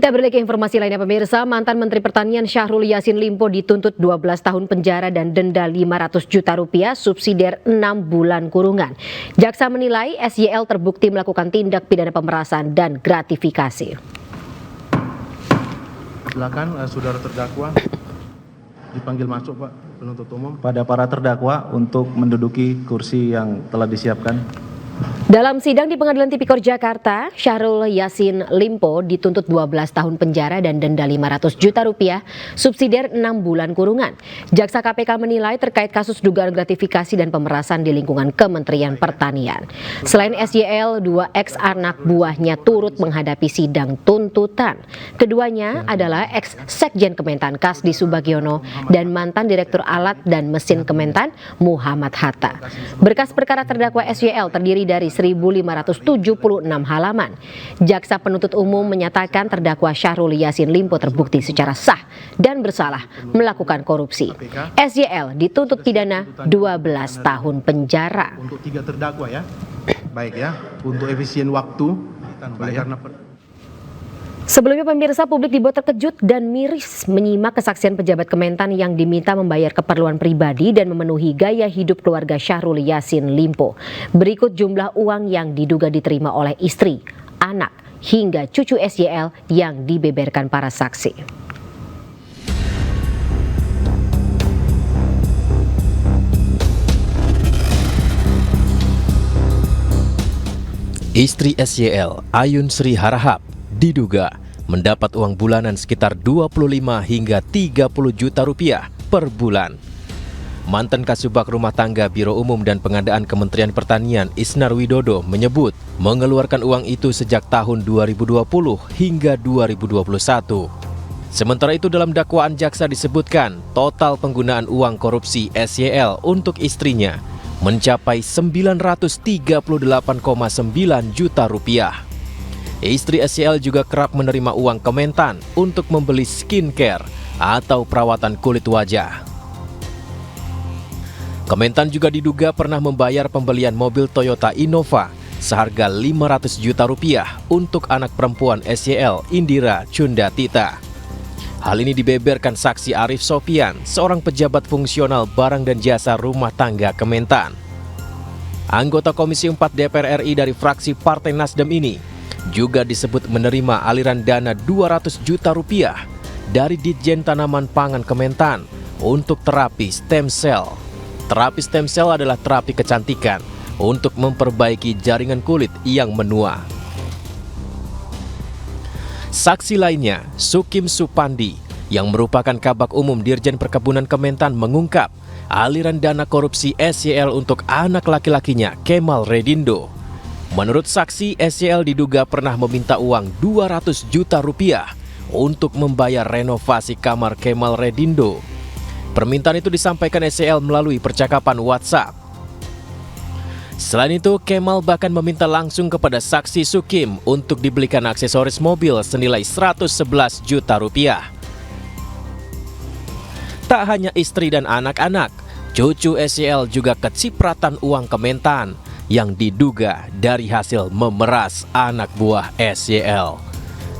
Kita beralih ke informasi lainnya pemirsa, mantan Menteri Pertanian Syahrul Yassin Limpo dituntut 12 tahun penjara dan denda 500 juta rupiah subsidiar 6 bulan kurungan. Jaksa menilai SYL terbukti melakukan tindak pidana pemerasan dan gratifikasi. Silakan saudara terdakwa dipanggil masuk Pak penuntut umum. Pada para terdakwa untuk menduduki kursi yang telah disiapkan. Dalam sidang di Pengadilan Tipikor Jakarta, Syahrul Yassin Limpo dituntut 12 tahun penjara dan denda 500 juta rupiah, subsidiar 6 bulan kurungan. Jaksa KPK menilai terkait kasus dugaan gratifikasi dan pemerasan di lingkungan Kementerian Pertanian. Selain SYL, 2 ex anak buahnya turut menghadapi sidang tuntutan. Keduanya adalah ex Sekjen Kementan Kasdi Subagiono dan mantan Direktur Alat dan Mesin Kementan Muhammad Hatta. Berkas perkara terdakwa SYL terdiri dari 1.576 halaman. Jaksa penuntut umum menyatakan terdakwa Syahrul Yassin Limpo terbukti secara sah dan bersalah melakukan korupsi. SYL dituntut pidana 12 tahun penjara. Untuk 3 terdakwa ya. Baik ya, untuk efisien waktu karena Sebelumnya pemirsa, publik dibuat terkejut dan miris menyimak kesaksian pejabat Kementan yang diminta membayar keperluan pribadi dan memenuhi gaya hidup keluarga Syahrul Yassin Limpo. Berikut jumlah uang yang diduga diterima oleh istri, anak, hingga cucu SYL yang dibeberkan para saksi. Istri SYL, Ayun Sri Harahap, diduga mendapat uang bulanan sekitar 25 hingga 30 juta rupiah per bulan. Mantan Kasubag Rumah Tangga Biro Umum dan Pengadaan Kementerian Pertanian Isnar Widodo menyebut mengeluarkan uang itu sejak tahun 2020 hingga 2021. Sementara itu dalam dakwaan jaksa disebutkan total penggunaan uang korupsi SYL untuk istrinya mencapai 938,9 juta rupiah. Istri SYL juga kerap menerima uang Kementan untuk membeli skincare atau perawatan kulit wajah. Kementan juga diduga pernah membayar pembelian mobil Toyota Innova seharga 500 juta rupiah untuk anak perempuan SYL, Indira Cundatita. Hal ini dibeberkan saksi Arif Sofian, seorang pejabat fungsional barang dan jasa rumah tangga Kementan. Anggota Komisi 4 DPR RI dari fraksi Partai Nasdem ini juga disebut menerima aliran dana 200 juta rupiah dari Ditjen Tanaman Pangan Kementan untuk terapi stem cell. Terapi stem cell adalah terapi kecantikan untuk memperbaiki jaringan kulit yang menua. Saksi lainnya, Sukim Supandi, yang merupakan Kabag Umum Dirjen Perkebunan Kementan mengungkap aliran dana korupsi SYL untuk anak laki-lakinya, Kemal Redindo. Menurut saksi, SYL diduga pernah meminta uang 200 juta rupiah untuk membayar renovasi kamar Kemal Redindo. Permintaan itu disampaikan SYL melalui percakapan WhatsApp. Selain itu, Kemal bahkan meminta langsung kepada saksi Sukim untuk dibelikan aksesoris mobil senilai 111 juta rupiah. Tak hanya istri dan anak-anak, cucu SYL juga kecipratan uang Kementan yang diduga dari hasil memeras anak buah SYL.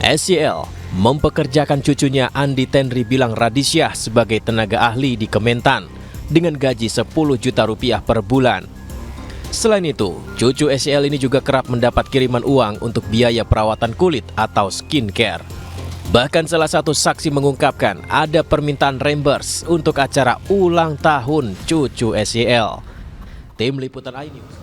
SYL mempekerjakan cucunya Andi Tenri Bilang Radisyah sebagai tenaga ahli di Kementan dengan gaji 10 juta rupiah per bulan. Selain itu, cucu SYL ini juga kerap mendapat kiriman uang untuk biaya perawatan kulit atau skincare. Bahkan salah satu saksi mengungkapkan ada permintaan reimburse untuk acara ulang tahun cucu SYL. Tim Liputan iNews.